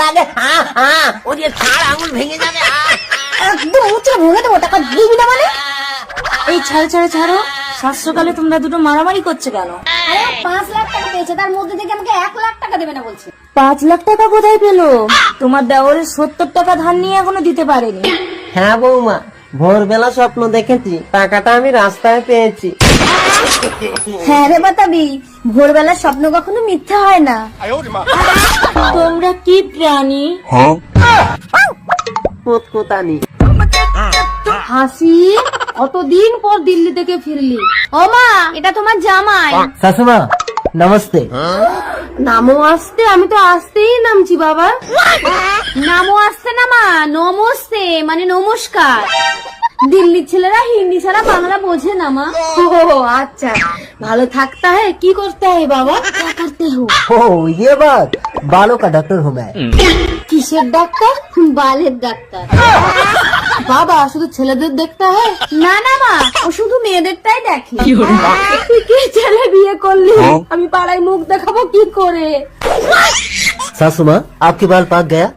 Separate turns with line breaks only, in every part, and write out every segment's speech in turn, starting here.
লাগে, ওদিকে ছাড়, আঙুল ভেঙে যাবে।
একদম উঁচু ভেঙে দেবো, টাকা দিবি না মানে?
এই ছাড়ো, সাত সকালে তোমরা দুটো মারামারি করছে কেন?
আরে 5 লাখ টাকা পেয়েছে, তার মধ্যে থেকে আমাকে 1 লাখ টাকা দেবে না বলছে।
5 লাখ টাকা কোথায় পেলো? তোমার দেওরের 70 টাকা ধার নিয়ে এখনো দিতে পারেনি।
হ্যাঁ বৌমা, ভোরবেলা স্বপ্ন দেখেছি, টাকাটা আমি রাস্তায় পেয়েছি।
হ্যাঁ রে বাতাবি, ভোরবেলা স্বপ্ন কখনো মিথ্যা হয় না।
তোমরা কি প্রাণী?
কুতকুতানি।
হাসি, কতদিন পর দিল্লি থেকে ফিরলি? ও মা, এটা তোমার জামাই।
শাশুমা নমস্তে।
নামও আসতে, আমি তো আসতেই নামছি বাবা। নামও আসতে না মা, নমস্তে মানে নমস্কার। দিল্লির ছেলেরা হিন্দি ছাড়া বাংলা বোঝে না মা। ও আচ্ছা, ভালো থাকতে হয়, কি করতে হয় বাবা? क्या करते हो?
ओ ये बात, बालों का डॉक्टर हूँ मैं।
কিসের ডাক্তার? বালের ডাক্তার। বাবা শুধু ছেলেদের দেখতে হয়? না না মা, ও শুধু মেয়েদেরটাই দেখে। তুই কি ছেলে বিয়ে করলি? আমি পাড়ায় মুখ দেখাবো কি করে?
सासुमा आपके बाल पाक गया?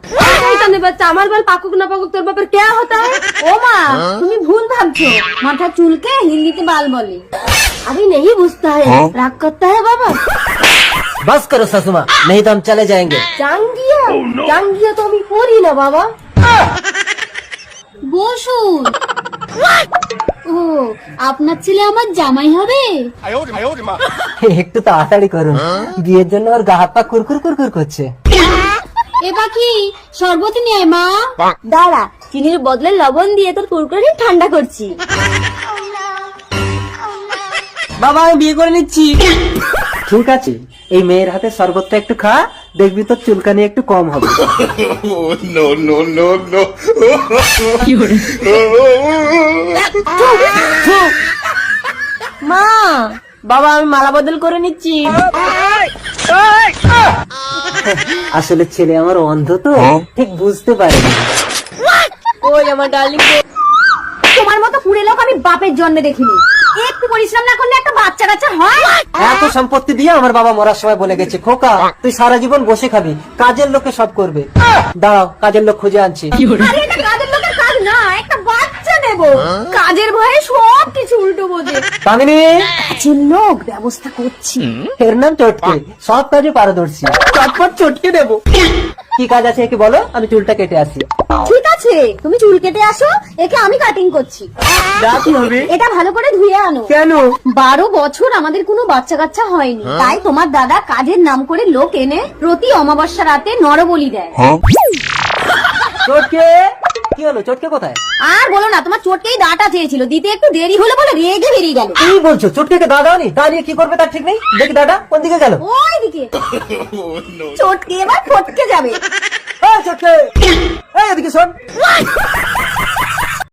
বাচ্চা, আমার বাল পাকুক না পাকুক তোর বাপের কে হতা है? ও মা, তুমি ভুল ভাবছো, মাথা চুলকে হিন্দিতে বাল বলে। अभी नहीं बुझता है, राग करता है बाबा।
बस करो सासुमा, नहीं तो हम चले जाएंगे।
জাঙ্গিয়া, জাঙ্গিয়া তো আমি করি না বাবা। বসুন। ও, আপনার ছেলে আমার জামাই হবে?
একটু তাড়াতাড়ি করুন, বিয়ের জন্য ওর গা হাত পা কুরকুর কুরকুর করছে।
এ পাখি, শরবত নিয়ে আয় মা। দাঁড়া, চিনির বদলে লবণ দিয়ে তোর কুরকুরি ঠান্ডা করছি।
বাবা আমি বিয়ে করে নিচ্ছি। ঠিক আছে, এই মেয়ের হাতে শরবতটা একটু খা, দেখবি তোর চুলকানি একটু কম হবে।
মা, বাবা আমি মালা বদল করে নিচ্ছি।
আসলে ছেলে আমার অন্ধ তো, ঠিক বুঝতে পারিনি।
ওই আমার ডার্লিং।
তোমার মতো কুড়ে লোক আমি বাপের জন্মে দেখিনি। একটু পরিশ্রম না করলে একটা বাচ্চা কাচ্চা হয়?
এত সম্পত্তি দিয়ে আমার বাবা মরার সময় বলে গেছে, খোকা তুই সারা জীবন বসে খাবি, কাজের লোকে সব করবে। দাঁড়াও, কাজের লোক খুঁজে আনছি।
আরে এটা কাজের লোকের কাজ না, একটা বাচ্চা নেব। কাজের ভয়ে সব কিছু উল্টো বোঝে।
কামিনী,
কাজের লোক ব্যবস্থা করছি।
এর নাম চটকে, সব কাজে পারদর্শী, চটপট চটকে দেবো। কি কাজ আছে একে বলো, আমি চুলটা কেটে আসি।
ঠিক আছে, তুমি চুল কেটে আসো, একে আমি কাটিং করছি।
কি হবে?
এটা ভালো করে ধুয়ে আনো।
কেন?
12 বছর আমাদের কোনো বাচ্চা কাচ্চা হয়নি, তাই তোমার দাদা কাজের নাম করে লোক এনে প্রতি অমাবস্যা রাতে নরবলি দেয়।
চটকে কি হলো? চটকে কোথায়?
আর বলো না, তোমার চোটকেই দাঁটা চেয়েছিল, দিতে একটু দেরি হলো বলে রেগে বেরিয়ে গেল।
কি বলছো? চটকে দাদা নি, দাঁড়িয়ে কি করবে তার ঠিক নেই। দেখি দাদা কোন দিকে গেল।
ওই দিকে। চোটকে এবার ফটকে যাবে।
চটকে, এদিকে শোন।